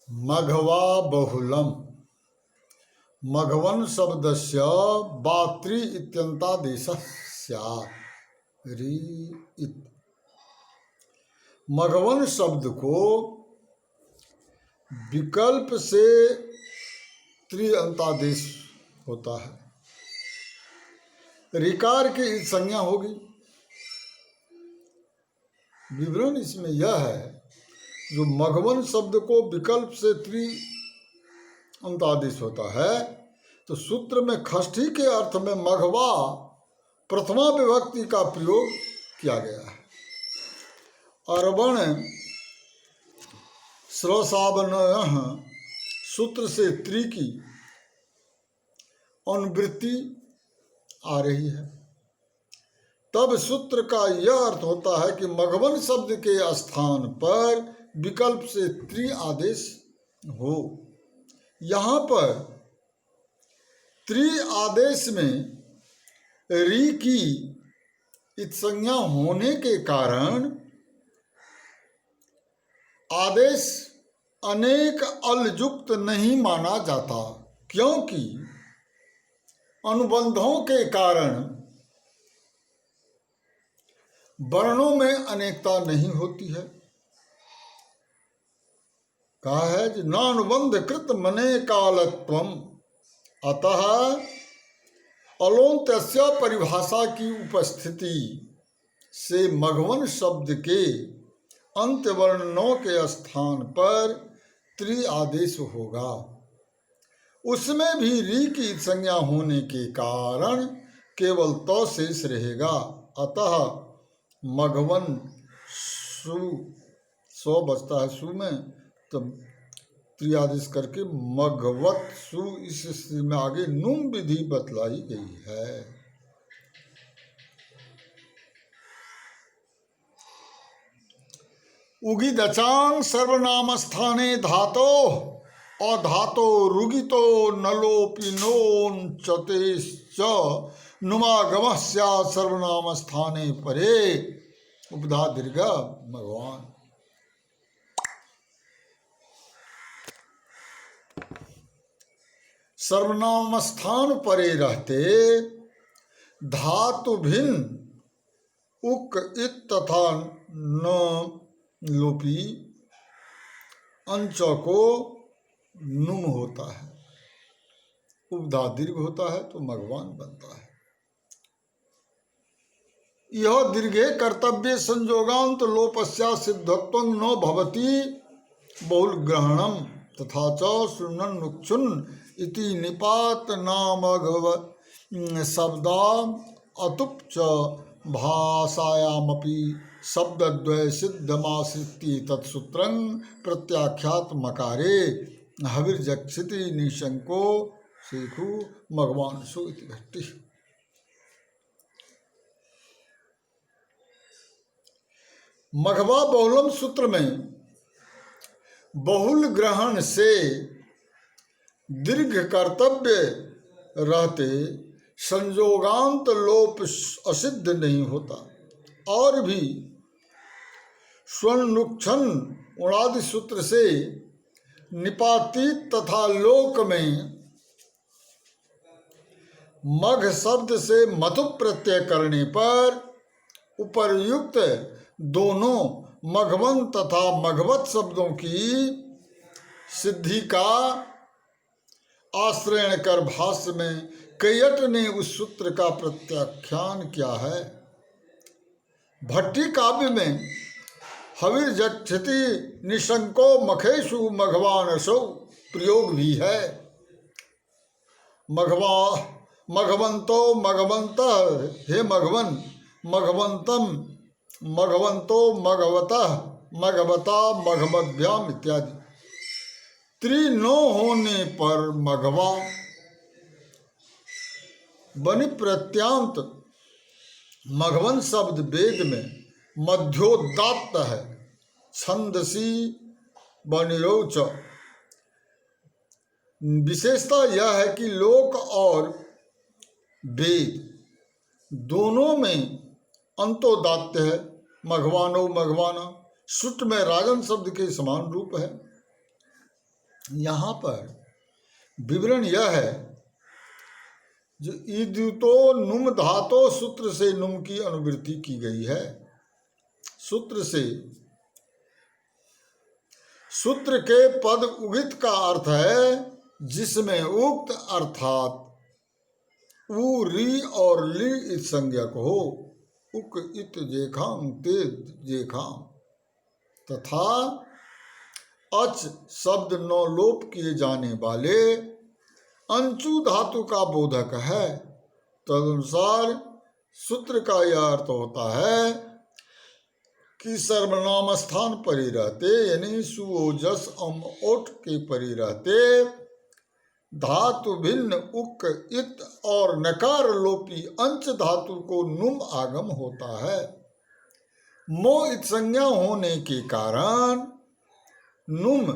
मघवा बहुलम मघवन शब्दस्य बात्री इत्यन्तादेशः स्यात्। री इत मघवन शब्द को विकल्प से त्रिअंतादेश होता है। ऋकार की इत संज्ञा होगी। विवरण इसमें यह है, जो मघवन शब्द को विकल्प से त्रिअंतादेश होता है, तो सूत्र में खष्ठी के अर्थ में मघवा प्रथमा विभक्ति का प्रयोग किया गया है। अर्वण स्रसावनयः सूत्र से त्रि की अनुवृत्ति आ रही है। तब सूत्र का यह अर्थ होता है कि मघवन शब्द के स्थान पर विकल्प से त्रि आदेश हो। यहाँ पर त्रि आदेश में री की इत संज्ञा होने के कारण आदेश अनेक अलयुक्त नहीं माना जाता, क्योंकि अनुबंधों के कारण वर्णों में अनेकता नहीं होती है। कहा है कि नानुबंध कृत मने कालत्वम, अतः अलोन्त्य परिभाषा की उपस्थिति से मघवन शब्द के अंत्यवर्णों के स्थान पर त्रि आदेश होगा। उसमें भी री की संज्ञा होने के कारण केवल तो शेष रहेगा। अतः मघवन सु सो बचता है सु में, तो त्रिआदेश करके मघवत सु इस स्थिति में आगे नुम विधि बतलाई गई है। उगिदचांग सर्वनाम स्थाने धातो अधातो रुगितो नलोपिनोन चतेश्च नुमागमः स्यात् सर्वनाम स्थाने परे उपधा दीर्घ भगवान। सर्वनाम स्थान परे रहते धातु भिन्न उक इत तथा न लोपी अंच को नुम होता है, उपधा दीर्घ होता है तो मघवान बनता है। यह दीर्घे कर्तव्य संयोगांत लोपस्या सिद्धत्व न भवति बहुल ग्रहणम तथा च सुनन्नुक्षुन इति निपात नामघव शब्दा अतुप च भाषायामपि शब्दद्वय सिद्धमाश्रित्य तत्सूत्रं प्रत्याख्यात मकारे हविर्जक्षिति निशंको शेखु मघवांसु इति घट्टि। मघवा बहुलम सूत्र में बहुल ग्रहण से दीर्घ कर्तव्य रहते संयोगांत लोप असिद्ध नहीं होता, और भी स्वनुक्षण उणादि सूत्र से निपातित तथा लोक में मघ शब्द से मतु प्रत्यय करने पर उपर्युक्त दोनों मघवन तथा मघवत शब्दों की सिद्धि का आश्रय कर भाष्य में कैयट ने उस सूत्र का प्रत्याख्यान किया है। भट्टी काव्य में हविर्जक्षति निशंको मखेशु मघवानसौ प्रयोग भी है। मघवंतो मघवंत हे मघवन, मघवंतम मघवंतो मघवतः मघवता मघवभ्याम इत्यादि। त्रि नो होने पर मघवा बनि प्रत्यांत मघवन शब्द वेद में मध्योदात्त है। छंदसी बनिरोच विशेषता यह है कि लोक और वेद दोनों में अंतोदात्त है। मघवानो मघवाना सुट में राजन शब्द के समान रूप है। यहाँ पर विवरण यह है, जो ईदुतो नुम धातो सूत्र से नुम की अनुवृत्ति की गई है। सूत्र से, सूत्र के पद उगित का अर्थ है जिसमें उक्त अर्थात उ, री और ली इत संज्ञक हो। उक इत जेखाम तेज जेखाम तथा अच शब्द नौ लोप किए जाने वाले अंचु धातु का बोधक है। तदनुसार सूत्र का यह अर्थ होता है कि सर्वनाम स्थान परे रहते, यानी सुओजस अम ओठ के परे रहते धातु भिन्न उक इत और नकार लोपी अंच धातु को नुम आगम होता है। मो इत संज्ञा होने के कारण नुम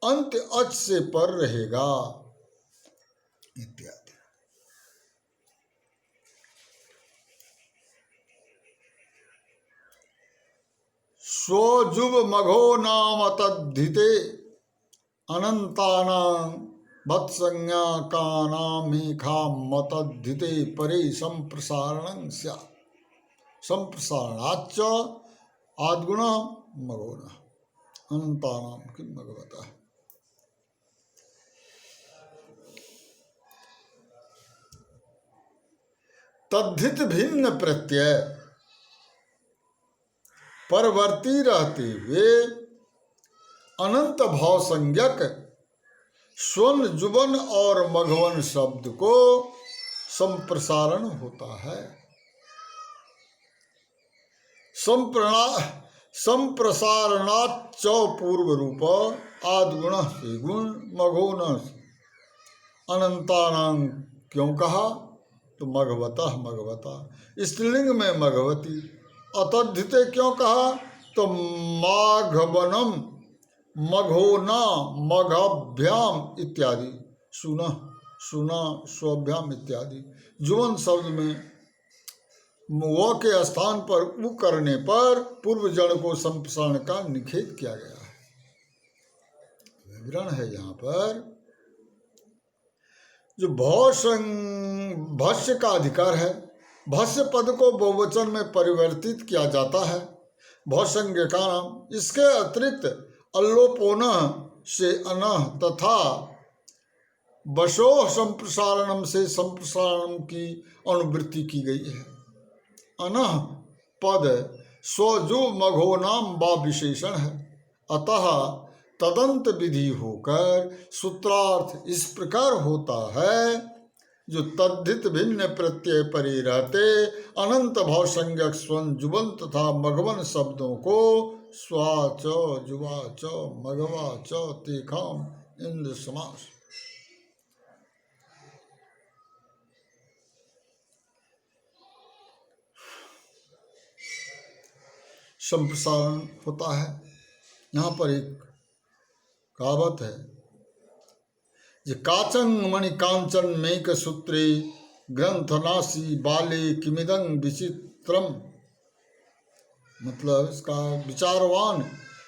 अंत अच से पर रहेगा इत्यादि। स्वजुब मघो नाम तद्धिते अनंतानां वत्संज्ञा का नामेखा मतद्धिते परे संप्रसारणं स्यात्। संप्रसारणाच्च आद्गुण मघोन अनंतानां किं भगवतः। तद्धित भिन्न प्रत्यय परवर्ती रहते हुए अनंत भाव संज्ञक स्वर्ण जुबन और मघवन शब्द को संप्रसारण होता है। संप्रसारणाच्च पूर्व रूप आद्गुण से गुण मघोन अनंतानां क्यों कहा, तो मघवतः मघवता स्त्रीलिंग में मघवती। अतद्धिते क्यों कहा, तो माघवनम मघोना मघभ्याम इत्यादि सुना सुना स्वभ्याम इत्यादि। जुवन शब्द में व के स्थान पर उ करने पर पूर्व जड़ को संप्रसारण का निषेध किया गया है। विवरण है यहाँ पर, जो भस्य का अधिकार है। भस्य पद को बहुवचन में परिवर्तित किया जाता है भौसंज्ञ का नाम। इसके अतिरिक्त अल्लोपोन से अनः तथा बशोह संप्रसारणम से संप्रसारणम की अनुवृत्ति की गई है। अनः पद स्वजु मघो नाम व विशेषण है, अतः तदंत विधि होकर सूत्रार्थ इस प्रकार होता है, जो तद्धित भिन्न प्रत्यय परे रहते अनंत भाव संज्ञक स्वन जुबन तथा मघवन शब्दों को स्वाच जुवाच मघवाच तेखाम इंद्र समास। संप्रसारण होता है। यहाँ पर एक कहावत है, जे काचंग मणि कांचन मेक सूत्रे ग्रंथनासी बाले किमिदं विचित्रम। मतलब इसका विचारवान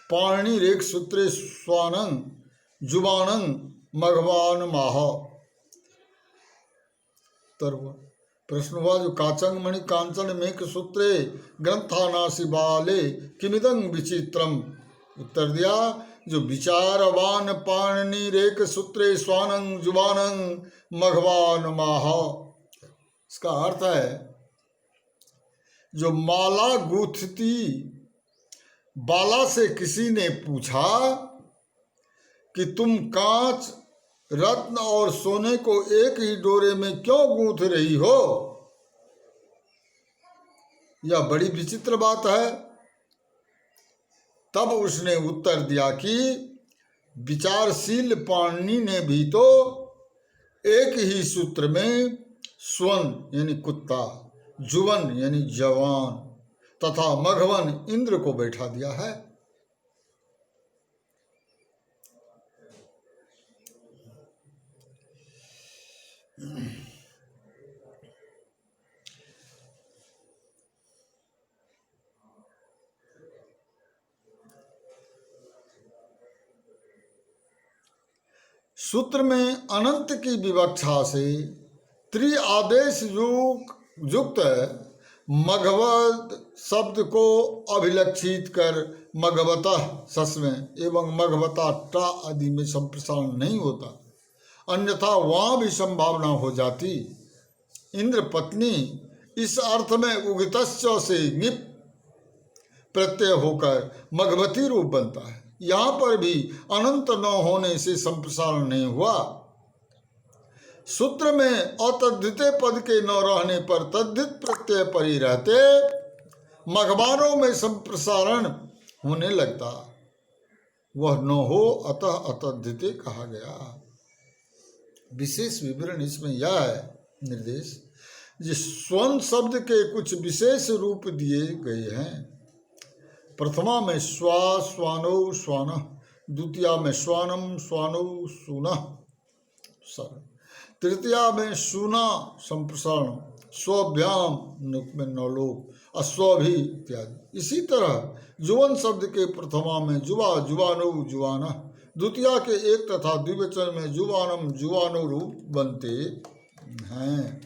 पाणि रेख सूत्रे स्वानंग जुबानंग मघवान माह। प्रश्न हुआ, जो काचंग मणि कांचन मेक सूत्रे ग्रंथानासी बाले किमिदं विचित्रम। उत्तर दिया, जो विचारवान पाणि रेख सूत्रे स्वानंग जुबानंग मघवान माह। इसका अर्थ है, जो माला गूंथती बाला से किसी ने पूछा कि तुम कांच रत्न और सोने को एक ही डोरे में क्यों गूंथ रही हो, यह बड़ी विचित्र बात है। तब उसने उत्तर दिया कि विचारशील पाणिनि ने भी तो एक ही सूत्र में स्वन यानी कुत्ता, जुवन यानी जवान तथा मघवन इंद्र को बैठा दिया है। सूत्र में अनंत की विवक्षा से त्रि आदेश युक्त मघवत शब्द को अभिलक्षित कर मघवतः सस में एवं मघवता टा आदि में संप्रसारण नहीं होता, अन्यथा वहाँ भी संभावना हो जाती। इंद्र पत्नी इस अर्थ में उगितस्य से निप प्रत्यय होकर मघवती रूप बनता है। यहाँ पर भी अनंत न होने से संप्रसारण नहीं हुआ। सूत्र में अतद्धिते पद के न रहने पर तद्धित प्रत्यय पर ही रहते मघवारों में संप्रसारण होने लगता, वह न हो अतः अतद्धिते कहा गया। विशेष विवरण इसमें यह है निर्देश, जिस स्वर्ण शब्द के कुछ विशेष रूप दिए गए हैं। प्रथमा में स्वा स्वानो स्वान, द्वितीया में स्वानम स्वानो सुनः सर, तृतीया में सुना संप्रसारण, स्वभ्याम में नवलोक, अस्वभी इत्यादि। इसी तरह जुवन शब्द के प्रथमा में जुवा जुवानो जुवाना, द्वितीया के एक तथा द्विवचन में जुवानम जुवानो रूप बनते हैं।